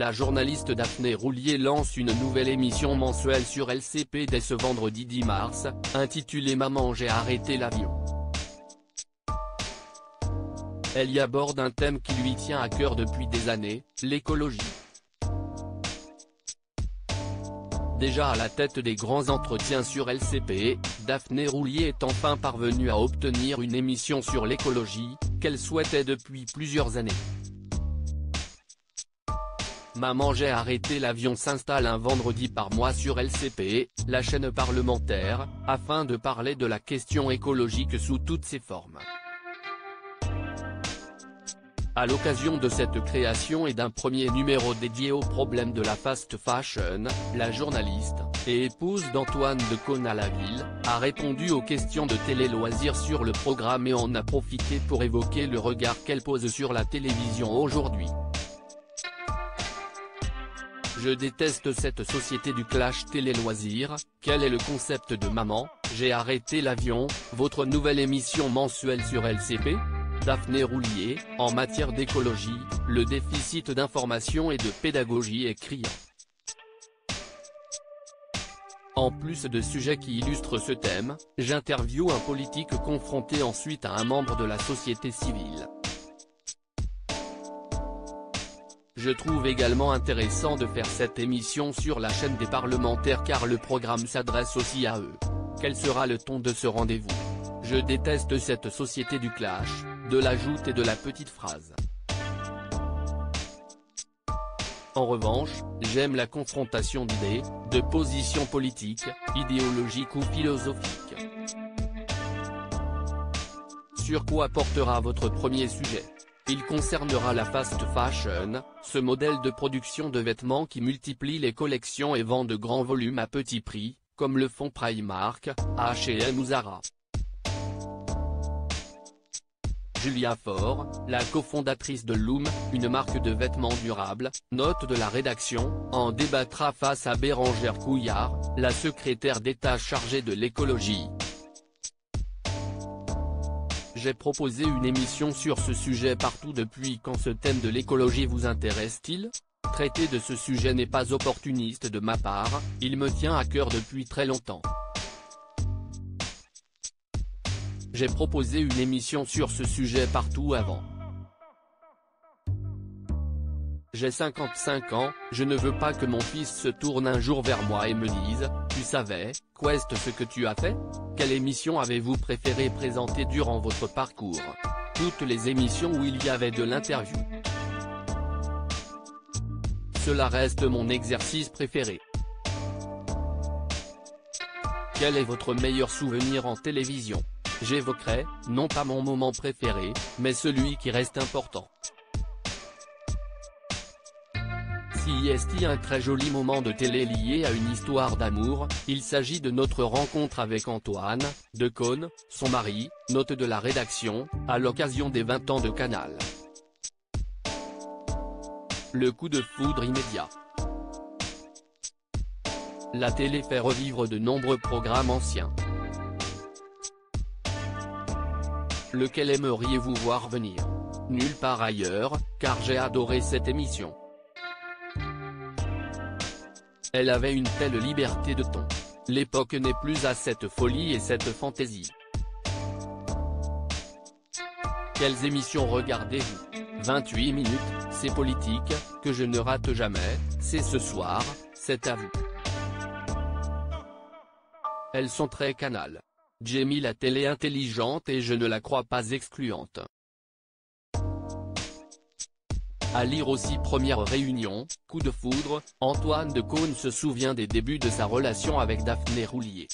La journaliste Daphné Roulier lance une nouvelle émission mensuelle sur LCP dès ce vendredi 10 mars, intitulée Maman j'ai arrêté l'avion. Elle y aborde un thème qui lui tient à cœur depuis des années, l'écologie. Déjà à la tête des grands entretiens sur LCP, Daphné Roulier est enfin parvenue à obtenir une émission sur l'écologie, qu'elle souhaitait depuis plusieurs années. Maman j'ai arrêté l'avion s'installe un vendredi par mois sur LCP, la chaîne parlementaire, afin de parler de la question écologique sous toutes ses formes. À l'occasion de cette création et d'un premier numéro dédié aux problèmes de la fast fashion, la journaliste, et épouse d'Antoine de Caunes-à-la-Ville, a répondu aux questions de télé-loisirs sur le programme et en a profité pour évoquer le regard qu'elle pose sur la télévision aujourd'hui. Je déteste cette société du clash télé-loisirs, quel est le concept de Maman, j'ai arrêté l'avion, votre nouvelle émission mensuelle sur LCP ? Daphné Roulier, en matière d'écologie, le déficit d'information et de pédagogie est criant. En plus de sujets qui illustrent ce thème, j'interviewe un politique confronté ensuite à un membre de la société civile. Je trouve également intéressant de faire cette émission sur la chaîne des parlementaires car le programme s'adresse aussi à eux. Quel sera le ton de ce rendez-vous ? Je déteste cette société du clash, de la joute et de la petite phrase. En revanche, j'aime la confrontation d'idées, de positions politiques, idéologiques ou philosophiques. Sur quoi portera votre premier sujet ? Il concernera la fast fashion, ce modèle de production de vêtements qui multiplie les collections et vend de grands volumes à petit prix, comme le font Primark, H&M ou Zara. Julia Faure, la cofondatrice de Loom, une marque de vêtements durables, note de la rédaction, en débattra face à Bérangère Couillard, la secrétaire d'État chargée de l'écologie. J'ai proposé une émission sur ce sujet partout depuis quand ce thème de l'écologie vous intéresse-t-il ? Traiter de ce sujet n'est pas opportuniste de ma part, il me tient à cœur depuis très longtemps. J'ai proposé une émission sur ce sujet partout avant. J'ai 55 ans, je ne veux pas que mon fils se tourne un jour vers moi et me dise « Tu savais, Quest, ce que tu as fait ? Quelle émission avez-vous préféré présenter durant votre parcours ? » Toutes les émissions où il y avait de l'interview. Cela reste mon exercice préféré. Quel est votre meilleur souvenir en télévision ? J'évoquerai, non pas mon moment préféré, mais celui qui reste important. Si est un très joli moment de télé lié à une histoire d'amour, il s'agit de notre rencontre avec Antoine de Caunes, son mari, note de la rédaction, à l'occasion des 20 ans de Canal. Le coup de foudre immédiat. La télé fait revivre de nombreux programmes anciens. Lequel aimeriez-vous voir venir ? Nulle part ailleurs, car j'ai adoré cette émission. Elle avait une telle liberté de ton. L'époque n'est plus à cette folie et cette fantaisie. Quelles émissions regardez-vous ? 28 minutes, c'est politique, que je ne rate jamais, c'est ce soir, c'est à vous. Elles sont très Canal. J'ai mis la télé intelligente et je ne la crois pas excluante. À lire aussi Première réunion, coup de foudre, Antoine de Caunes se souvient des débuts de sa relation avec Daphné Roulier.